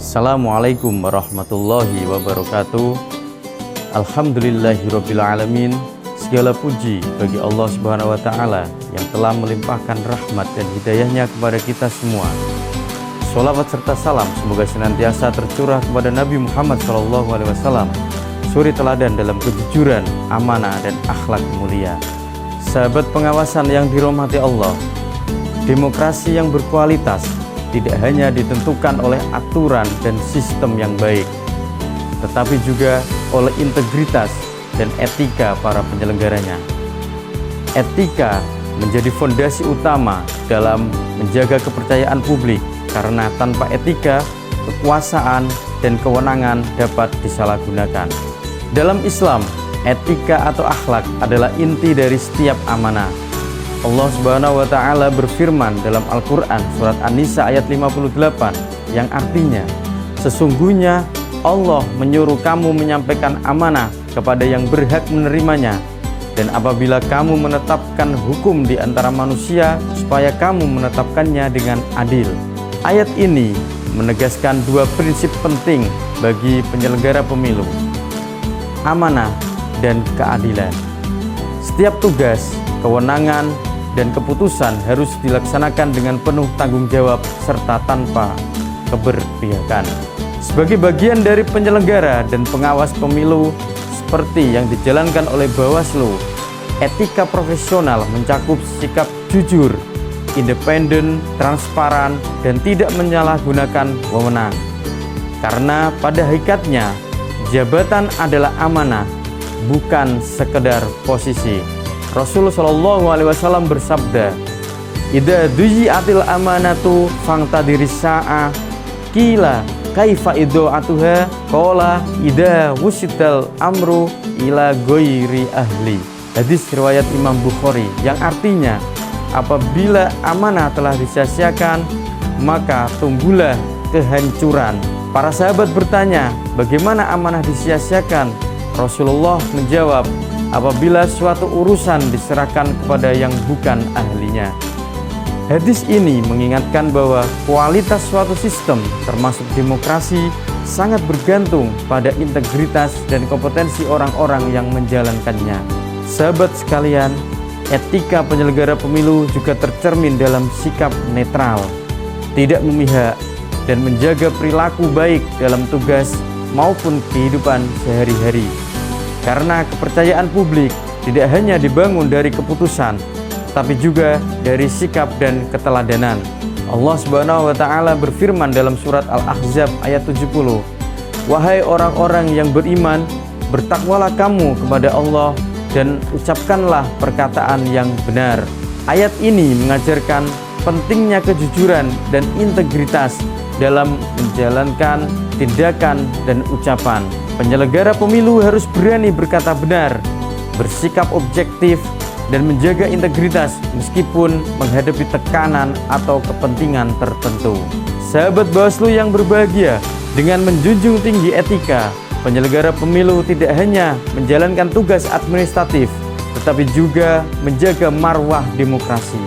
Assalamualaikum warahmatullahi wabarakatuh. Alhamdulillahirrabbilalamin. Segala puji bagi Allah Subhanahu wa Ta'ala yang telah melimpahkan rahmat dan hidayahnya kepada kita semua. Sholawat serta salam semoga senantiasa tercurah kepada Nabi Muhammad SAW, suri teladan dalam kejujuran, amanah, dan akhlak mulia. Sahabat pengawasan yang dirahmati Allah, demokrasi yang berkualitas tidak hanya ditentukan oleh aturan dan sistem yang baik, tetapi juga oleh integritas dan etika para penyelenggaranya. Etika menjadi fondasi utama dalam menjaga kepercayaan publik, karena tanpa etika, kekuasaan dan kewenangan dapat disalahgunakan. Dalam Islam, etika atau akhlak adalah inti dari setiap amanah. Allah Subhanahu wa Ta'ala berfirman dalam Al-Quran surat An-Nisa ayat 58 yang artinya, sesungguhnya Allah menyuruh kamu menyampaikan amanah kepada yang berhak menerimanya, dan apabila kamu menetapkan hukum di antara manusia, supaya kamu menetapkannya dengan adil. Ayat ini menegaskan dua prinsip penting bagi penyelenggara pemilu: amanah dan keadilan. Setiap tugas, kewenangan, dan keputusan harus dilaksanakan dengan penuh tanggung jawab serta tanpa keberpihakan. Sebagai bagian dari penyelenggara dan pengawas pemilu seperti yang dijalankan oleh Bawaslu, etika profesional mencakup sikap jujur, independen, transparan, dan tidak menyalahgunakan wewenang. Karena pada hakikatnya jabatan adalah amanah, bukan sekedar posisi. Rasulullah SAW bersabda, "Idza duji'atil amanatu fangtadiris sa'a, qila kaifa idza'atuha, qala idza wusital amru ila ghairi ahli." Hadis riwayat Imam Bukhari, yang artinya, apabila amanah telah disia-siakan, maka tunggulah kehancuran. Para sahabat bertanya, bagaimana amanah disia-siakan? Rasulullah menjawab, apabila suatu urusan diserahkan kepada yang bukan ahlinya. Hadis ini mengingatkan bahwa kualitas suatu sistem, termasuk demokrasi, sangat bergantung pada integritas dan kompetensi orang-orang yang menjalankannya. Sahabat sekalian, etika penyelenggara pemilu juga tercermin dalam sikap netral, tidak memihak, dan menjaga perilaku baik dalam tugas maupun kehidupan sehari-hari. Karena kepercayaan publik tidak hanya dibangun dari keputusan, tapi juga dari sikap dan keteladanan. Allah Subhanahu wa Ta'ala berfirman dalam surat Al-Ahzab ayat 70, "Wahai orang-orang yang beriman, bertakwalah kamu kepada Allah dan ucapkanlah perkataan yang benar." Ayat ini mengajarkan pentingnya kejujuran dan integritas dalam menjalankan tindakan dan ucapan. Penyelenggara pemilu harus berani berkata benar, bersikap objektif, dan menjaga integritas meskipun menghadapi tekanan atau kepentingan tertentu. Sahabat Bawaslu yang berbahagia, dengan menjunjung tinggi etika, penyelenggara pemilu tidak hanya menjalankan tugas administratif, tetapi juga menjaga marwah demokrasi.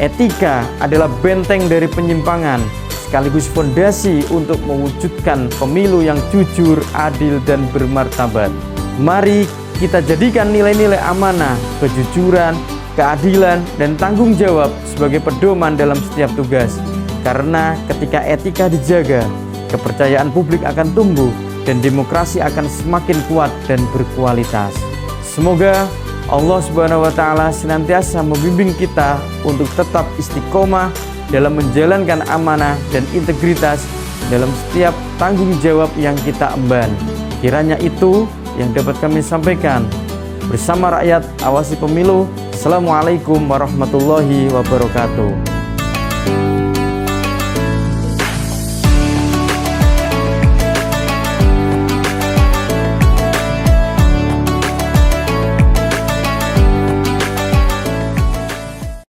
Etika adalah benteng dari penyimpangan, sekaligus fondasi untuk mewujudkan pemilu yang jujur, adil, dan bermartabat. Mari kita jadikan nilai-nilai amanah, kejujuran, keadilan, dan tanggung jawab sebagai pedoman dalam setiap tugas. Karena ketika etika dijaga, kepercayaan publik akan tumbuh dan demokrasi akan semakin kuat dan berkualitas. Semoga Allah Subhanahu wa Ta'ala senantiasa membimbing kita untuk tetap istiqomah dalam menjalankan amanah dan integritas dalam setiap tanggung jawab yang kita emban. Kiranya itu yang dapat kami sampaikan. Bersama rakyat, awasi pemilu. Assalamualaikum warahmatullahi wabarakatuh.